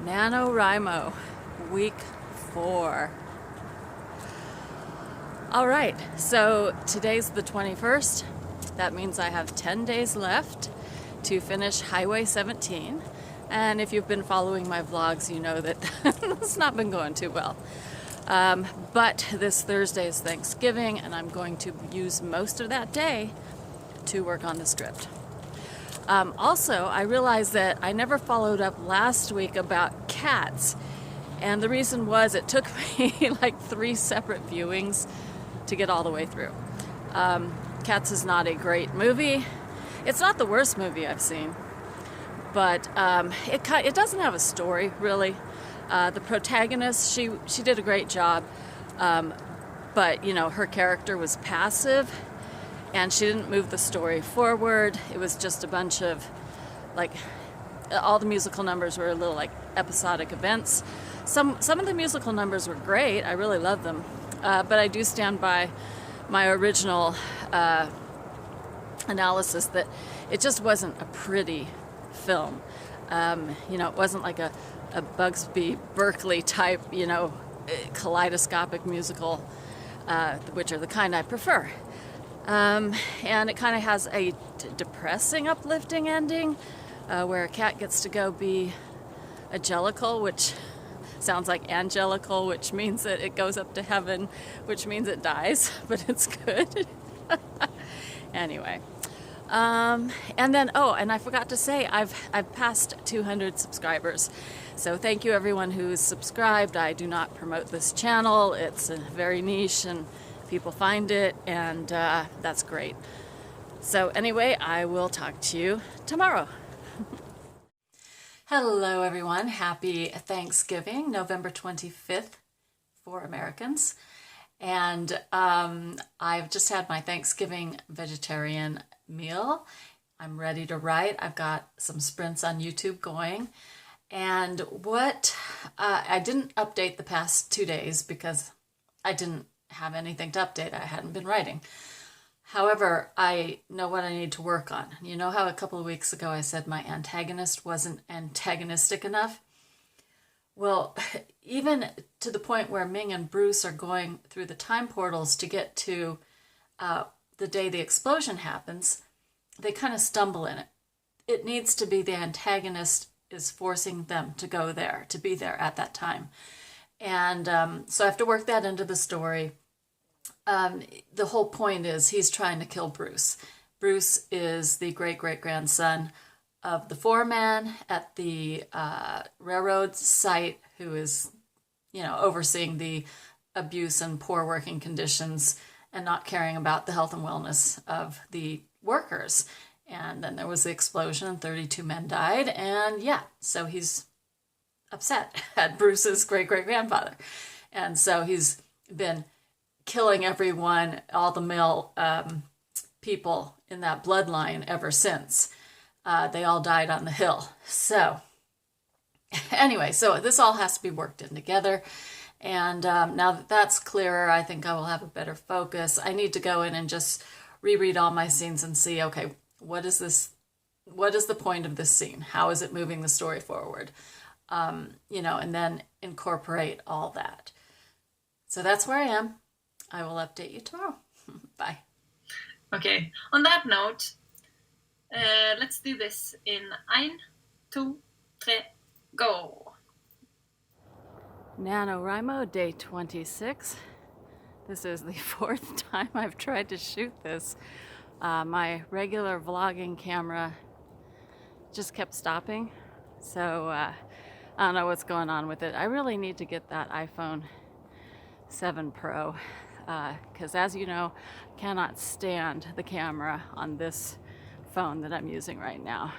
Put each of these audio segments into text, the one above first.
NaNoWriMo, week 4. All right, so today's the 21st. That means I have 10 days left to finish Highway 17. And if you've been following my vlogs, you know that it's not been going too well. But this Thursday is Thanksgiving, and I'm going to use most of that day to work on the script. Also, I realized that I never followed up last week about Cats. And the reason was it took me like 3 separate viewings to get all the way through. Cats is not a great movie. It's not the worst movie I've seen, but it doesn't have a story, really. The protagonist, she did a great job, but you know, her character was passive, and she didn't move the story forward. It was just a bunch of, like, all the musical numbers were a little like episodic events. Some of the musical numbers were great. I really love them. But I do stand by my original analysis that it just wasn't a pretty film. You know, it wasn't like a Bugsby Berkeley type, you know, kaleidoscopic musical, which are the kind I prefer. And it kind of has a depressing, uplifting ending where a cat gets to go be a jellicle, which sounds like angelical, which means that it goes up to heaven, which means it dies, but it's good. Anyway. And then, oh, and I forgot to say, I've passed 200 subscribers. So thank you everyone who's subscribed. I do not promote this channel. It's very niche and people find it, and that's great. So anyway, I will talk to you tomorrow. Hello everyone, happy Thanksgiving, November 25th for Americans. And I've just had my Thanksgiving vegetarian meal. I'm ready to write. I've got some sprints on YouTube going. And what I didn't update the past 2 days because I didn't have anything to update. I hadn't been writing. However, I know what I need to work on. You know how a couple of weeks ago I said my antagonist wasn't antagonistic enough? Well, even to the point where Ming and Bruce are going through the time portals to get to the day the explosion happens, they kind of stumble in it. It needs to be the antagonist is forcing them to go there, to be there at that time. And so I have to work that into the story. The whole point is he's trying to kill Bruce. Bruce is the great-great-grandson of the foreman at the railroad site who is, you know, overseeing the abuse and poor working conditions and not caring about the health and wellness of the workers. And then there was the explosion and 32 men died. And yeah, so he's upset at Bruce's great-great-grandfather. And so he's been killing everyone, all the male people in that bloodline ever since. They all died on the hill. So anyway, so this all has to be worked in together. And now that that's clearer, I think I will have a better focus. I need to go in and just reread all my scenes and see, okay, what is this? What is the point of this scene? How is it moving the story forward? You know, and then incorporate all that. So that's where I am. I will update you tomorrow. Bye. Okay, on that note, let's do this in 1, 2, 3, go. NaNoWriMo, day 26. This is the 4th time I've tried to shoot this. My regular vlogging camera just kept stopping. So I don't know what's going on with it. I really need to get that iPhone 7 Pro. Because as you know, I cannot stand the camera on this phone that I'm using right now.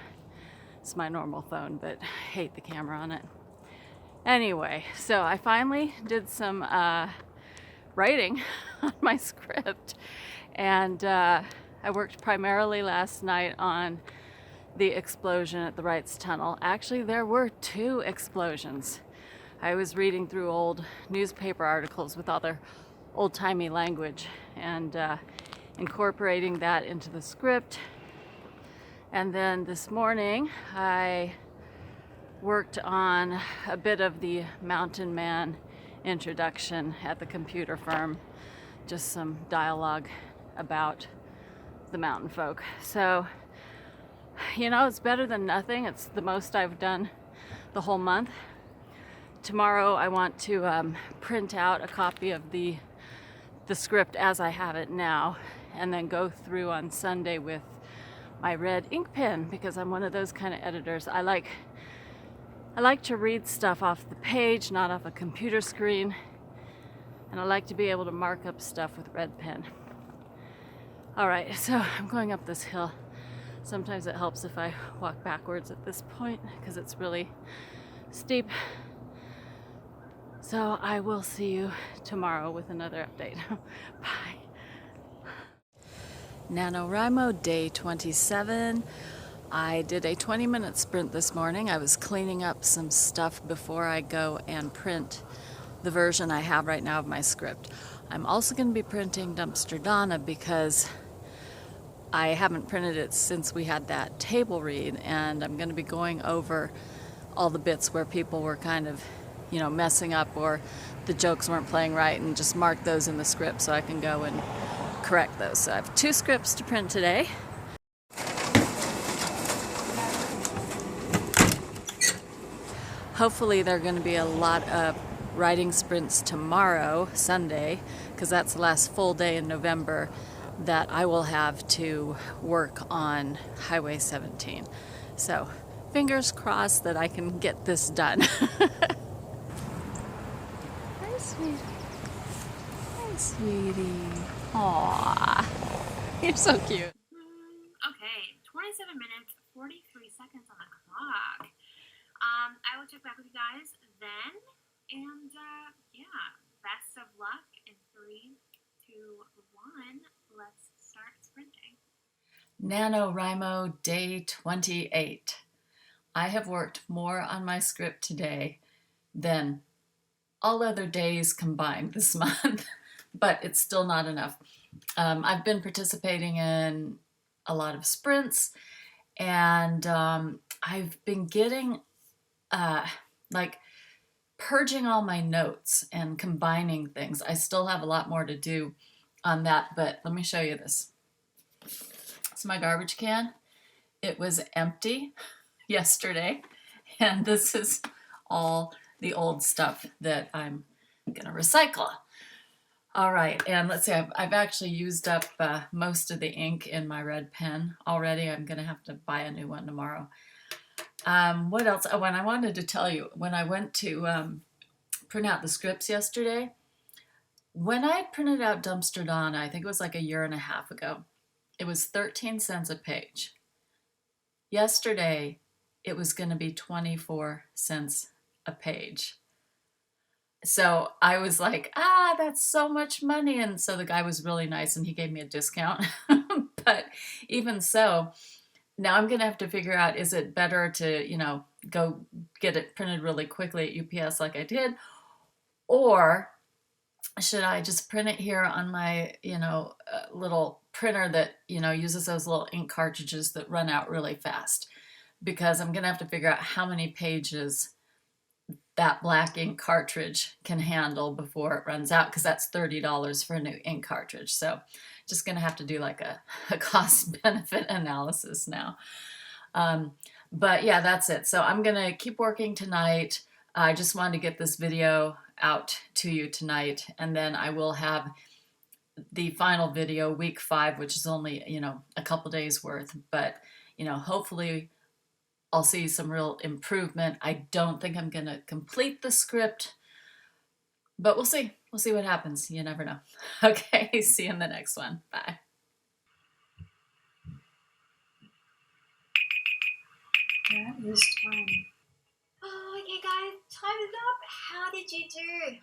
It's my normal phone, but I hate the camera on it. Anyway, so I finally did some writing on my script, and I worked primarily last night on the explosion at the Wrights Tunnel. Actually, there were 2 explosions. I was reading through old newspaper articles with all their old-timey language and incorporating that into the script. And then this morning I worked on a bit of the Mountain Man introduction at the computer firm. Just some dialogue about the mountain folk. So, you know, it's better than nothing. It's the most I've done the whole month. Tomorrow I want to print out a copy of the script as I have it now, and then go through on Sunday with my red ink pen, because I'm one of those kind of editors. I like to read stuff off the page, not off a computer screen, and I like to be able to mark up stuff with red pen. All right, so I'm going up this hill. Sometimes it helps if I walk backwards at this point because it's really steep. So I will see you tomorrow with another update. Bye. NaNoWriMo day 27. I did a 20-minute sprint this morning. I was cleaning up some stuff before I go and print the version I have right now of my script. I'm also going to be printing Dumpster Donna because I haven't printed it since we had that table read, and I'm going to be going over all the bits where people were kind of, you know, messing up or the jokes weren't playing right, and just mark those in the script so I can go and correct those. So I have 2 scripts to print today. Hopefully there are going to be a lot of writing sprints tomorrow, Sunday, because that's the last full day in November that I will have to work on Highway 17. So fingers crossed that I can get this done. Hi, sweetie. Hi, sweetie. Aww. You're so cute. Okay, 27 minutes, 43 seconds on the clock. I will check back with you guys then, and yeah, best of luck in 3, 2, 1. Let's start sprinting. NaNoWriMo day 28. I have worked more on my script today than all other days combined this month, but it's still not enough. I've been participating in a lot of sprints, and I've been getting like purging all my notes and combining things. I still have a lot more to do on that, but let me show you this. It's my garbage can. It was empty yesterday, and this is all the old stuff that I'm gonna recycle. All right, and let's see, I've actually used up most of the ink in my red pen already. I'm gonna have to buy a new one tomorrow. What else? Oh, and I wanted to tell you, when I went to print out the scripts yesterday, when I printed out Dumpster Donna, I think it was like 1.5 years ago, it was 13 cents a page. Yesterday, it was going to be 24 cents a page. So I was like, that's so much money. And so the guy was really nice and he gave me a discount. But even so, now I'm going to have to figure out, is it better to, you know, go get it printed really quickly at UPS like I did, or should I just print it here on my, you know, little printer that, you know, uses those little ink cartridges that run out really fast? Because I'm going to have to figure out how many pages that black ink cartridge can handle before it runs out, because that's $30 for a new ink cartridge. So just going to have to do like a cost-benefit analysis now. But yeah, that's it. So I'm going to keep working tonight. I just wanted to get this video out to you tonight, and then I will have the final video, week 5, which is only, you know, a couple days worth, but, you know, hopefully I'll see some real improvement. I don't think I'm going to complete the script, but we'll see. We'll see what happens. You never know. Okay, see you in the next one. Bye. This time. Oh, okay, guys, time is up. How did you do?